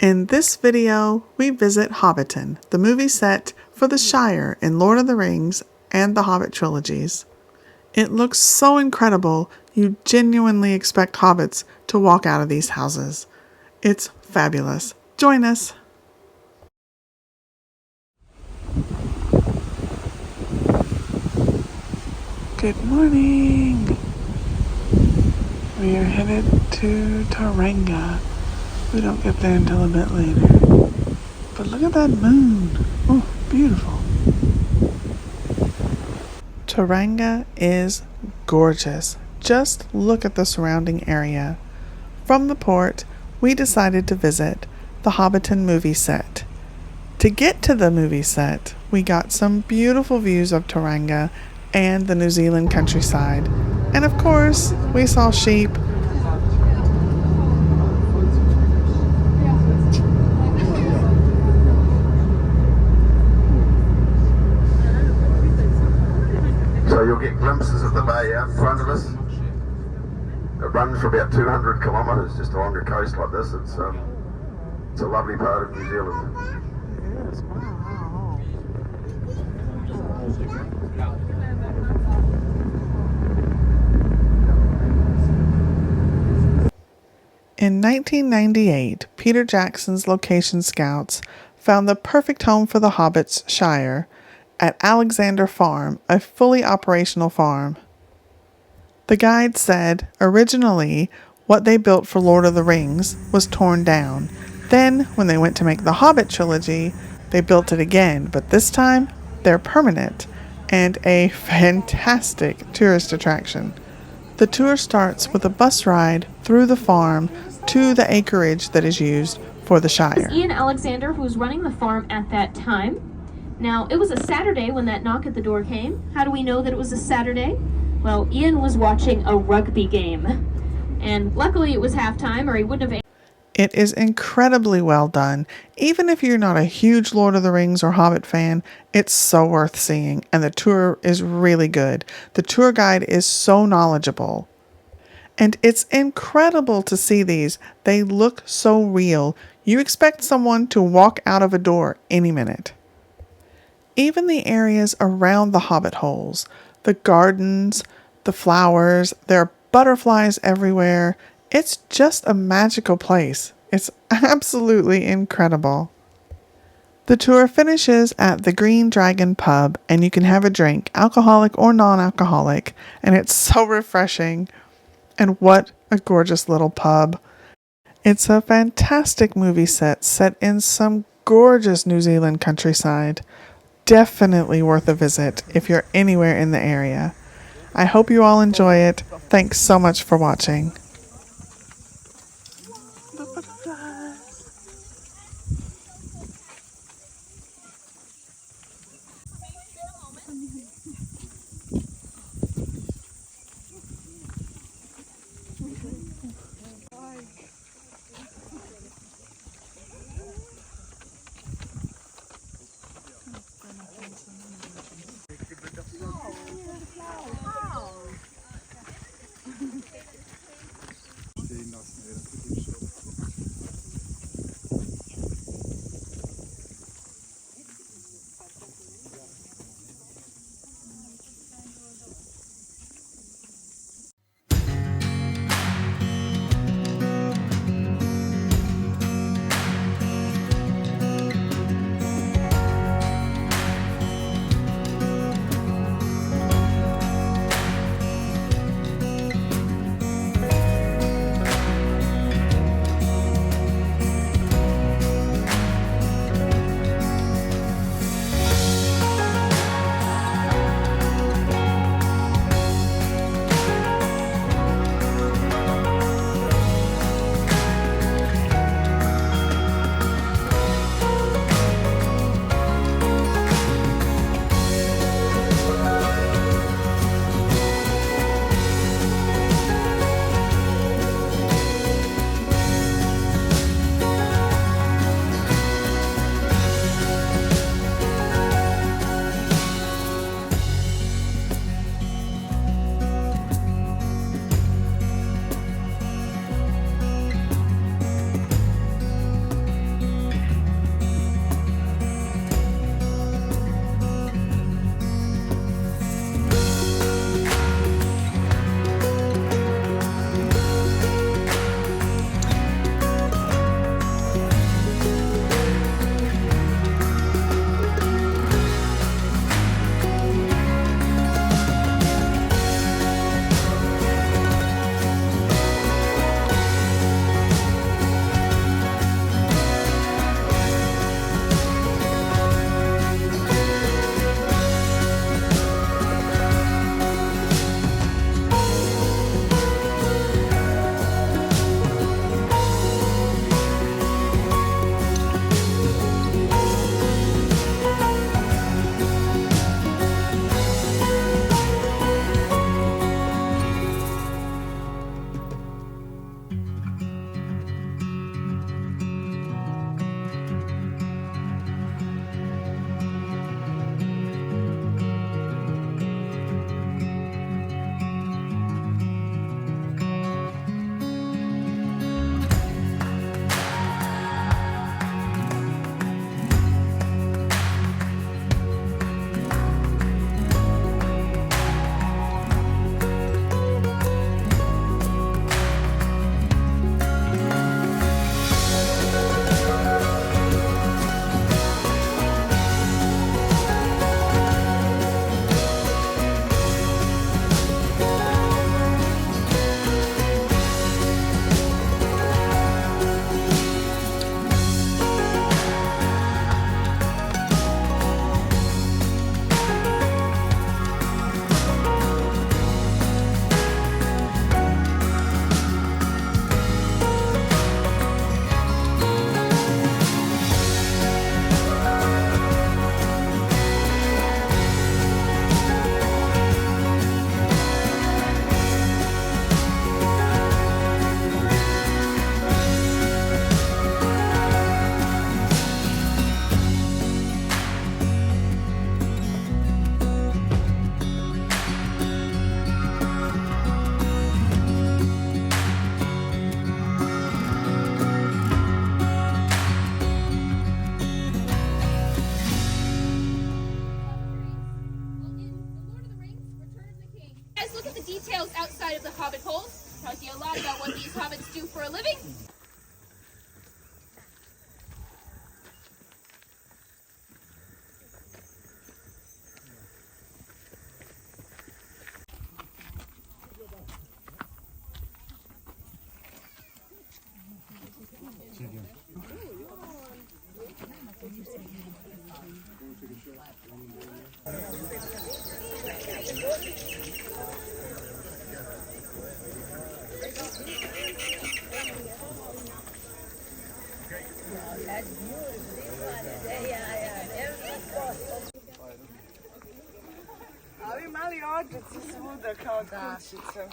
In this video, we visit Hobbiton, the movie set for the Shire in Lord of the Rings and the Hobbit trilogies. It looks so incredible, you genuinely expect hobbits to walk out of these houses. It's fabulous. Join us! Good morning! We are headed to Tauranga. We don't get there until a bit later. But look at that moon. Oh, beautiful. Tauranga is gorgeous. Just look at the surrounding area. From the port, we decided to visit the Hobbiton movie set. To get to the movie set, we got some beautiful views of Tauranga and the New Zealand countryside. And of course, we saw sheep. So you'll get glimpses of the bay out in front of us. It runs for about 200 kilometres just along the coast like this. It's a lovely part of New Zealand. Yes, wow. In 1998, Peter Jackson's location scouts found the perfect home for the Hobbits, Shire, at Alexander Farm, a fully operational farm. The guide said, originally, what they built for Lord of the Rings was torn down. Then, when they went to make the Hobbit trilogy, they built it again, but this time, they're permanent and a fantastic tourist attraction. The tour starts with a bus ride through the farm to the acreage that is used for the Shire. Ian Alexander, who was running the farm at that time. Now, it was a Saturday when that knock at the door came. How do we know that it was a Saturday? Well, Ian was watching a rugby game. And luckily it was halftime, or he wouldn't have... It is incredibly well done. Even if you're not a huge Lord of the Rings or Hobbit fan, it's so worth seeing, and the tour is really good. The tour guide is so knowledgeable. And it's incredible to see these. They look so real. You expect someone to walk out of a door any minute. Even the areas around the Hobbit Holes, the gardens, the flowers, there are butterflies everywhere. It's just a magical place. It's absolutely incredible. The tour finishes at the Green Dragon pub, and you can have a drink, alcoholic or non-alcoholic, and it's so refreshing. And what a gorgeous little pub. It's a fantastic movie set in some gorgeous New Zealand countryside. Definitely worth a visit if you're anywhere in the area. I hope you all enjoy it. Thanks so much for watching. Hobbit Holes. Tells you a lot about what these hobbits do for a living. Ali mali odžaci svuda kao kućice.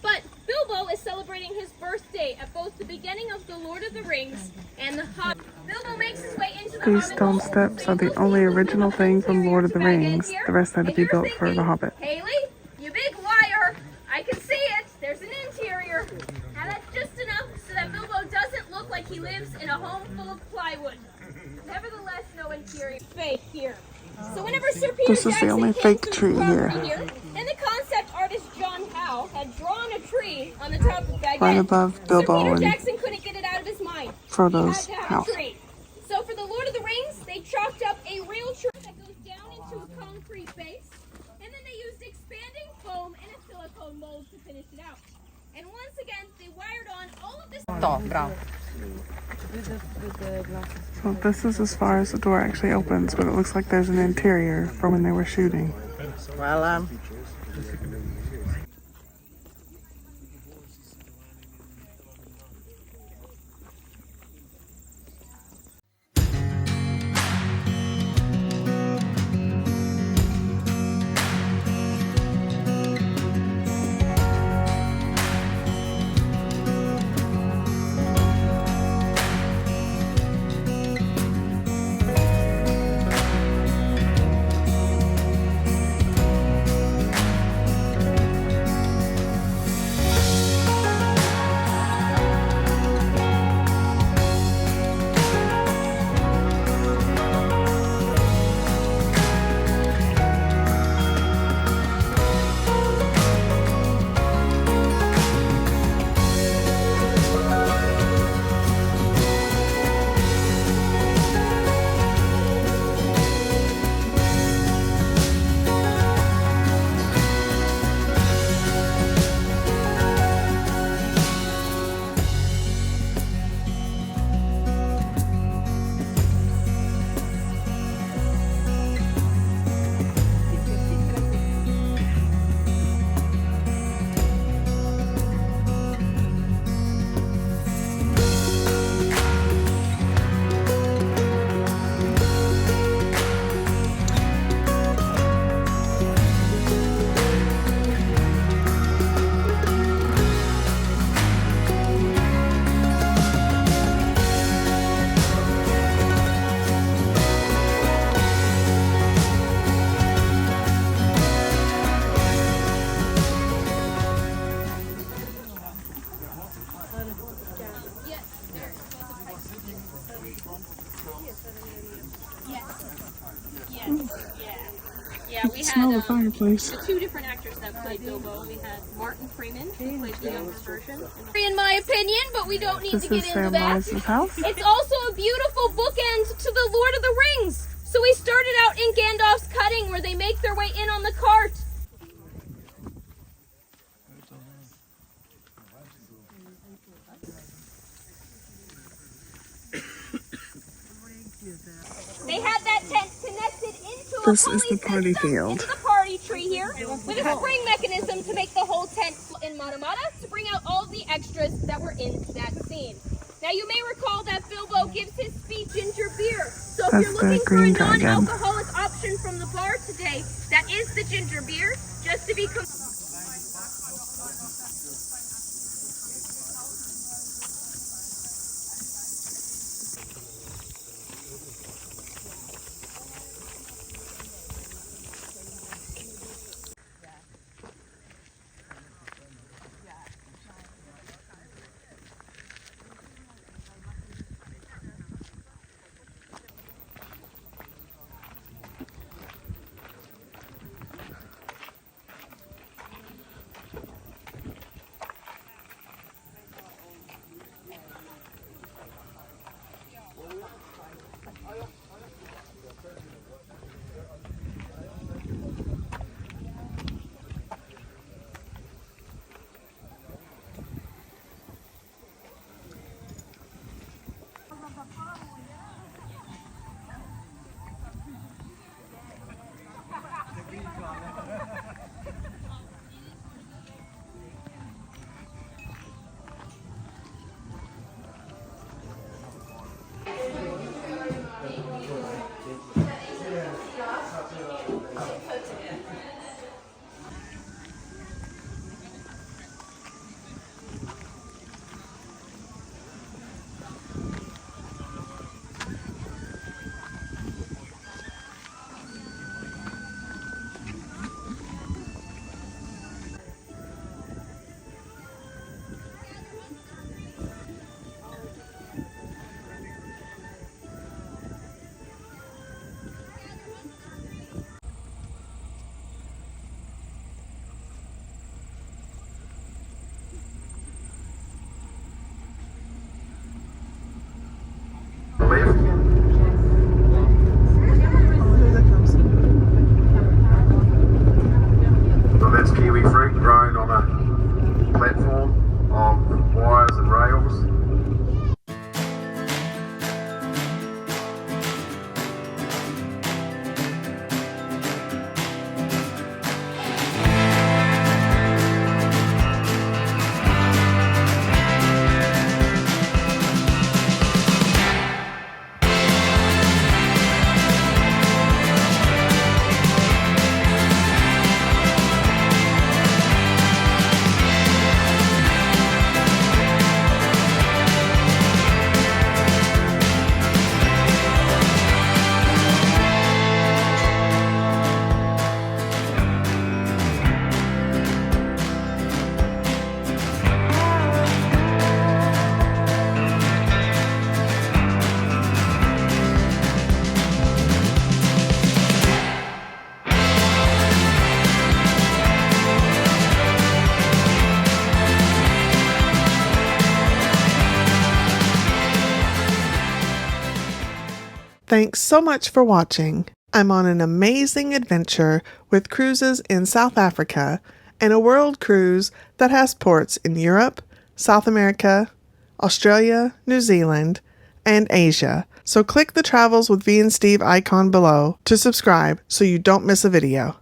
But Bilbo is celebrating his birthday at both the beginning of The Lord of the Rings and the Hobbit. Bilbo makes his way into the These Hobbit stone Holes, steps so are the you'll see only who's original the thing from interior Lord of the to Baggins Rings. here. The rest had to And be you're built for the thinking, Hobbit. Haley, you big liar! I can see it. There's an interior. Now that's just enough so that Bilbo doesn't look like he lives in a home full of plywood. Nevertheless, no interior. Fake here. So whenever Sir Peter This is the Jackson only came fake to the tree property here. and the concept artist John Howe had drawn a tree on the top of Baggins. Right above Sir Bilbo Peter and Jackson couldn't get it out of his mind. Froto's He had to have house. a tree. So for the Lord of the Rings, they chalked up a real tree that goes down into a concrete base, and then they used expanding foam and a silicone mold to finish it out. And once again, they wired on all of this. So this is as far as the door actually opens, but it looks like there's an interior for when they were shooting. Hvala. Yeah, we Smell the had fireplace. the two different actors that played Bilbo. We had Martin Freeman, who played the youngest version. In my opinion, but we don't need This to is get into that. Samwise's house. It's also a beautiful bookend to the Lord of the Rings. So we started out in Gandalf's cutting, where they make their way in on the cart. They had that tent connected into This a is the pulley party system field. into the party tree here with a spring mechanism to make the whole tent in Matamata to bring out all of the extras that were in that scene. Now you may recall that Bilbo gives his speech ginger beer. So if That's you're the looking for a green dragon. non-alcoholic option from the bar today, that is the ginger beer, just to be Thanks so much for watching. I'm on an amazing adventure with cruises in South Africa and a world cruise that has ports in Europe, South America, Australia, New Zealand, and Asia. So click the Travels with V and Steve icon below to subscribe so you don't miss a video.